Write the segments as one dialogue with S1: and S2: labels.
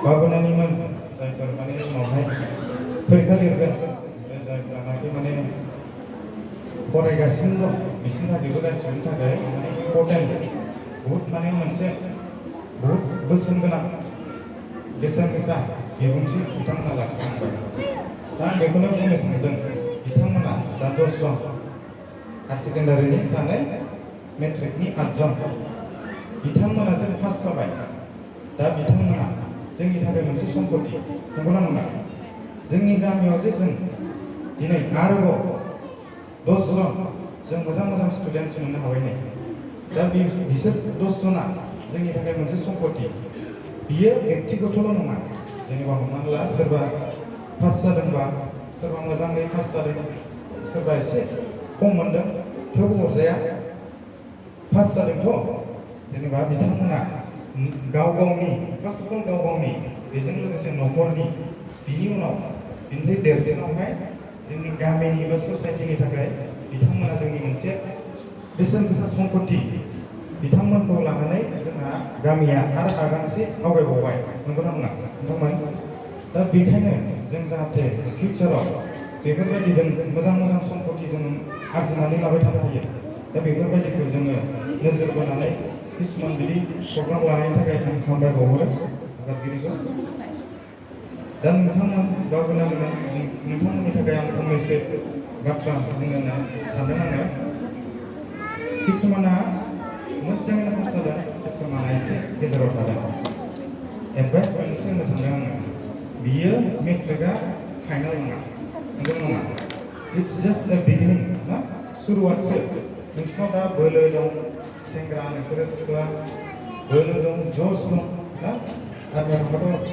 S1: लाबोनानैमोन जायफोर माने उनावहाय फरिखा लिरगोन जायफ्रानाखि माने फरायगासिनो दं बिसोरनि थाखायबो गासिबोनि थाखाय माने इम्परटेन्ट बहुत माने मोनसे बहुत बोसोन गोनां बेसेन गोसा बिबुंथि बिथांमोना लाखिलांबाय। दा आं बेखौनो बुंनो सानदों बिथांमोना दा 10 जन हायार सेकेन्डारिनि 2 मेट्रिकनि 8 जन बिथांमोना जों पास जाबाय। दा बिथांमोना जोंनि थाखाय मोनसे सम्पति नंगौना नङा? जोंनि गामियाव जे जों दिनै आरोबाव 10 जन जों मोजां स्टुडेन्टस मोननो हाबाय नै। दा बिसोर 10 जना जोंनि थाखाय मोनसे सम्पति। बियो व्यक्तिगतल' नङा, जेनेबा हमनानै ला सोरबा पास जादोंबा सोरबा मोजाङै पास जादों, सोरबा एसे खम मोनदों थेवबो अरजाया, पास जादोंथ' जेनेबा बिथांमोना गाव गावनि फार्स्ट अफ अल गाव गावनि बेजों लोगोसे न'खरनि बिनि उनाव बिनिफ्राय देरसिनावहाय जोंनि गामिनि बा ससाइटिनि थाखाय बिथांमोना जोंनि मोनसे बेसेन गोसा सम्पति। बिथांमोनखौ लानानै जोंहा गामिया आरो आगानसे आवगायबावबाय नंगौना नङा नोंथांमोन? दा बेखायनो जों जाहाथे फिउचाराव बेफोरबायदि जों मोजां सम्पति जों आरजिनानै लाबाय थानो हायो। दा बेफोरबायदिखौ जोङो नोजोर बोनानै किसुमान बिदि प्रग्राम लानायनि थाखाय आं हामबायबावहरो आफादगिरिखौ। दा नोंथांमोन गावबोना नोंथांमोननि थाखाय आं फंनैसो बाथ्रा बुंनो सानदों आङो। किसुमाना मोजाङैनो पास जादों, किसुमाना एसे गेजेराव थादों। एडभाइस मोनसे होनो सानदों आङो, बियो मेट्रिकआ फाइनाल नङा, नंगौ नङा? इट्स जास्ट ए बिगिनिं ना, सुरुवातसो। नोंसिनाव दा बोलो दं, सेंग्रा नोंसोरो सिख्ला, बोलो दं, जस दं ना? आर्मियाव थांबाथ'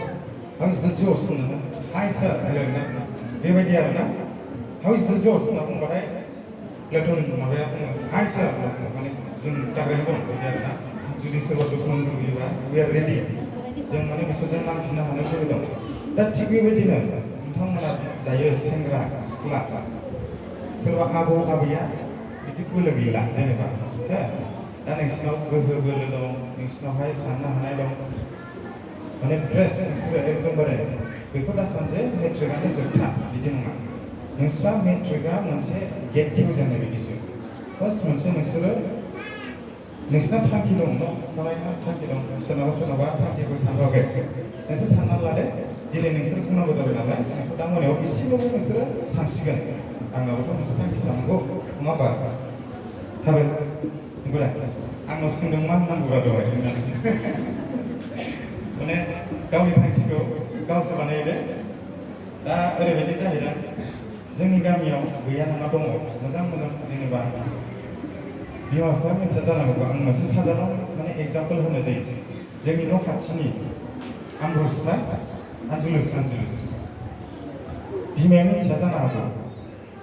S1: हाउ इज द जस होनो, हाय सार होनो बेबायदि आरो ना। हाउ इज द जस होनना बुंबाथाय प्लेटन माबाया बुङो हाय सार होनना बुङो, माने जों टारगेट दं बिदि आरो ना। जुदि सोरबा दुश्मन फैयोबा वी आर रेडि, जों माने बिसोरजों नांफिननो हानाय गोहो दं। दा थिग बेबायदिनो नोंथांमोना दायो सेंग्रा सिख्ला, सोरबा आबौ आबैया बिदि बोलो गैला जेनेबा, दा नोंसिनाव गोहो बोलो दं, नोंसिनावहाय साननो हानाय दं, माने फ्रेश नोंसोरो एकदमबारे। बेखौ दा सानसे मेट्रिकआनो जोबथा बिदि नङा। नोंस्रा मेट्रिकआ मोनसे गेट खेवजेननाय बायदिसो। फार्स्ट मोनसे नोंसोरो नोंसिना थांखि दं न' फरायनो थांखि दं, सोरनाबा थांखिखौ सानबाखै। नोंसोर साननानै लादो दिनै नोंसोर बुंनांगौ जाबाय नालाय, नोंसोर दा मोनायाव एसेबाबो नोंसोरो सानसिगोन आंनावथ' मोनसे थांखि थानांगौ नङा होमबा? थाबाय नंगौदा? आंनाव सोंदों मा होननांगौब्रा दहाय होननानै माने गावनि थांखिखौ गावसो बानायदो। दा ओरैबायदि जाहैदों, जोंनि गामियाव गैया नङा दङ मोजां जेनेबा बिमा बिफाया मिथिया जानांगौ। आं मोनसे सादारन माने एग्जाम्पल होनो दै। जोंनि न' खाथिनि आमरुस ना आनजुलुस बिमाया मिथिया जानो हागौ।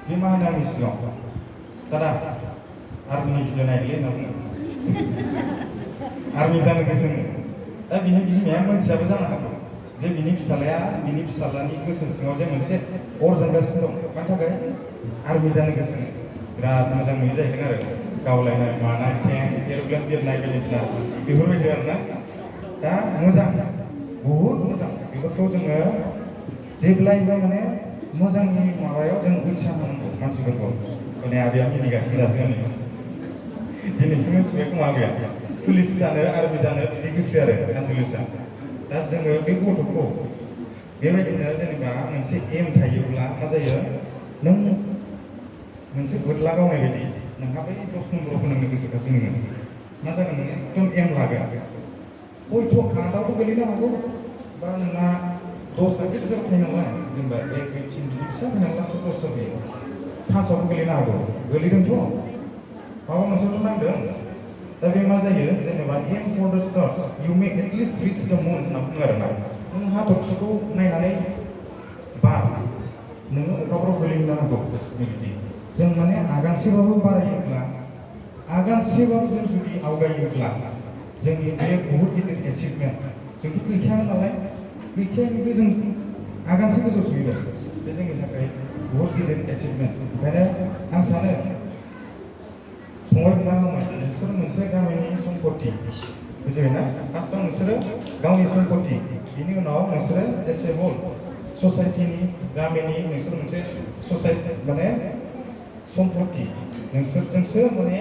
S1: बे मा होनो आंनि सिगाङाव, दादा आर्मिनि भिडिअ नायलै होनना बुङो। आर्मि जानो गोसो होनो। दा बिनि बिमाया मोनथियाबो जानो हागौ जे बिनि फिसालाया बिनि फिसालानि गोसो सिङाव जे मोनसे अर जोंगासिनो दं। मानि थाखाय? आर्मि जानो गोसो होनो। बिराद मोजां नुयो जाहैदों आरो गावलायनाय मानाय, टेंक एर'प्लेन बिरनाय बायदिसिना बेफोरबायदि आरोना। दा मोजां, बहुद मोजां। बेफोरखौ जोङो जेब्लायबो माने मोजांनि माबायाव जों उत्साह होनांगौ मानसिफोरखौ। माने आबैया मिनिगासिनो दासो नै दिनैसो मिथिबाय खोमा आबैया पुलिस जानो आर्मि जानो बिदि गोसो आरो आनजुलुसआ। दा जोङो बे गथ'खौ बेबायदिनो जेनेबा मोनसे एम थायोब्ला मा जायो, नों मोनसे बोरला गावनाय बायदि नोंहा बै 10 नम्बराव फोनांनो गोसोखासो नोङो मा जागोन, नोङो एकदम एम लागोन। हयथ' 8आवबो गोलैनो हागौ, बा नोंना 10आ गिदिर फैयो नालाय, जेनेबा 1, 2, 3 बिदि फिसा फैनानै लास्टआव 10 जाफैयो। 5आवबो गोलैनो हागौ, गोलैदोंथ' माबा मोनसेथ' नांदों। दा बे मा जायो, जेनेबा aim for the stars you may at least reach the moon होनना बुङो आरो ना। नों हाथरखिखौ नायनानै बार, नोङो अखाफ्राव गोलैनो हागौ। बेबायदि जों माने आगानसेबाबो बारायोब्ला, आगानसेबाबो जों जुदि आवगायोब्ला जोंनि बे बहुत गिदिर एचिभमेन्ट। जोंथ' गैखायामोन नालाय, गैखायानिफ्राय जों आगानसे गोजौ सहैबाय। बे जोंनि थाखाय बहुत गिदिर एचिभमेन्ट। ओंखायनो आं सानो फंबाय बिनानावमोन, नोंसोर मोनसे गामिनि सम्पति। बुजिबायना फार्स्टआव नोंसोरो गावनि सम्पत्ति बिनि उनाव नोंसोरो एस ए होल ससाइटिनि गामिनि नोंसोर मोनसे ससाइटि माने सम्पत्ति नोंसोरजोंसो माने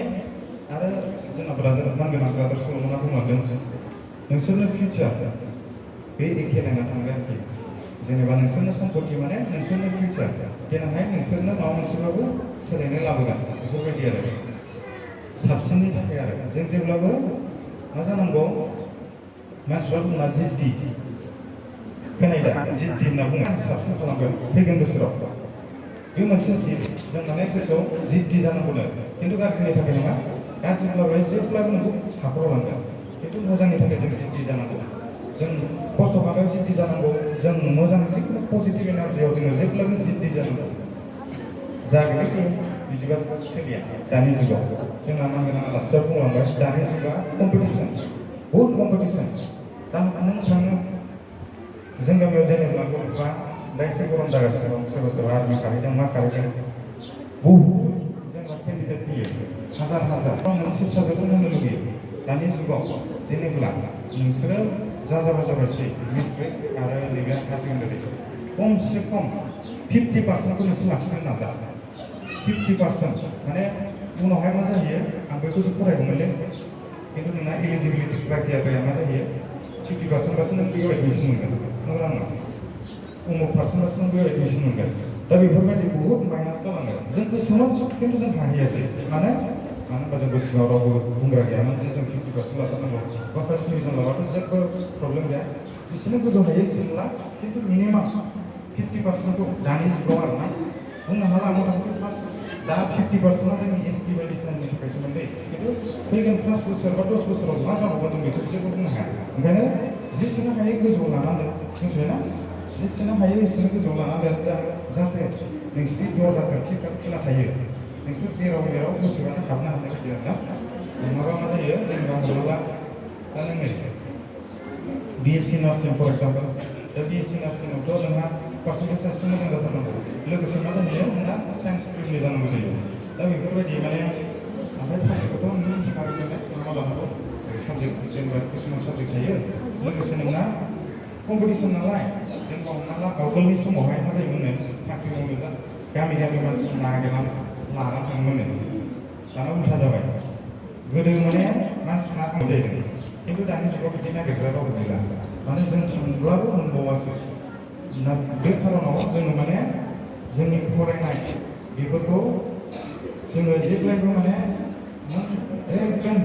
S1: आरो जोंना ब्रादार मानगोनां ब्रादार सल'मना बुंलांदों नोंसोरनो फिउचार बे एखे लाइना थांबाय आरोखि जेनेबा नोंसोरनो सम्पत्ति माने नोंसोरनो फिउचार देनांहाय नोंसोरनो माबा मोनसेबाबो सोलायनाय लाबोगोन बेफोरबायदि आरो साबसिननि थाखाय आरो जों जेब्लाबो मा जानांगौ मानसिफ्रा बुङा जिद्दि खोनायोदा जिद्दि होनना बुङो साबसिन खालामगोन फैगोन बोसोराव बे मोनसे जिद जों माने गोसोआव जिद्दि जानांगौनो खिन्थु गाज्रिनि थाखाय नङा गाज्रिब्लाबो जेब्लाबो नोंखौ हाखराव लांगोन खिन्थु मोजांनि थाखाय जों जिद्दि जानांगौ जों खस्थ' खालामनायाव जिद्दि जानांगौ जों मोजां जिखुनु पजिटिभ एनार्जियाव जोङो जेब्लाबो जिद्दि जानांगौ जागोन बिदिबा सोलिया दानि जुगाव जोंना नांगोन आलासिया बुंलांबाय दानि जुगा कम्पिटिसन बहुद कम्पिटिसन दा नों थाङो जों गामियाव जेनेबा गथ'फ्रा दा एसे गरम जागासिनो दं सोरबा सोरबा आर्मि खारहैदों मा खारहैदों बहुद जेनेबा केन्डिडेट फैयो हाजार मोनसे साजेसन होनो लुगैयो दानि जुगाव जेनेब्ला नोंसोरो जाबायसै मेट्रिक आरो नैबे हायार सेकेन्डारि खमसे खम 50% नोंसोर लाखिनो नाजा 50% माने उनावहाय मा जायो आं बेखौसो फरायगौमोनलै खिन्थु नोंना एलिजिबिलिटि क्राइटेरिया मा जायो 50% बासो नों बेयाव एडमिसन मोनगोन नंगौना नङा उमुक पार्सेन्टबासो नों बेयाव एडमिसन मोनगोन दा बेफोरबायदि बहुद माइनास जालाङो जों गोसोआव खिन्थु जों हाहैयासै मानो होनबा जों गोसोआव रावबो बुंग्रा गैयामोन जे जों 50% लाथारनांगौ बा फार्स्ट डिभिजन लाबाथ' जेबो प्रब्लेम गैया जेसेनो गोजौ हायो एसेनो ला खिन्थु मिनिमाम 50%खौ दानि जुगाव आरोना बुंनो हाला मथा मथि फार्स्ट दा 50%आ जोंनि एसटि बायदिसिनानि थाखाय सोमोन्दै खिन्थु फैगोन 5 बोसोर बा 10 बोसोराव मा जाबावगोन जों बेखौ जेबो बुंनो हाया ओंखायनो जेसेनो हायो गोजौआव लानांगोन मिथिबायना जेसेनो हायो एसेनो गोजौआव लानांगोन जाहाथे नोंसिनि दरजा खुला थायो नोंसोर जेराव मेराव गोसोबानो हाबनो हानाय बायदि आरोना नङाबा मा जायो जेनेबा हमोब्ला दा नोङो बिएससि नार्सिं फर एग्जाम्पल दा बिएससि नार्सिंआवथ' नोंहा पार्सेन्टेज एसे मोजां जाथारनांगौ लोगोसे मा जायो नोंहा साइन्स स्ट्रिमनि जानांगौ जायो दा बेफोरबायदि माने ओमफ्राय साबजेक्टखौथ' नों मिथिखागौ नालाय मा लानांगौ साबजेक्ट जेनेबा किसुमान साबजेक्ट थायो लोगोसे नोंना कम्पिटिसन नालाय जेनेबा हमना ला आवगोलनि समावहाय मा जायोमोन साख्रि मावनो दा गामि मानसि नागिरनानै लाना थाङोमोन दाना उल्था जाबाय गोदो माने मानसिफ्रा जाहैदों खिन्थु दानि जुगाव बिदि नागिरग्रा रावबो गैला माने जों थांब्लाबो मोनबावासो बे खारनाव जोङो माने जोंनि फरायनाय बेफोरखौ जोङो जेब्लायबो माने एकदम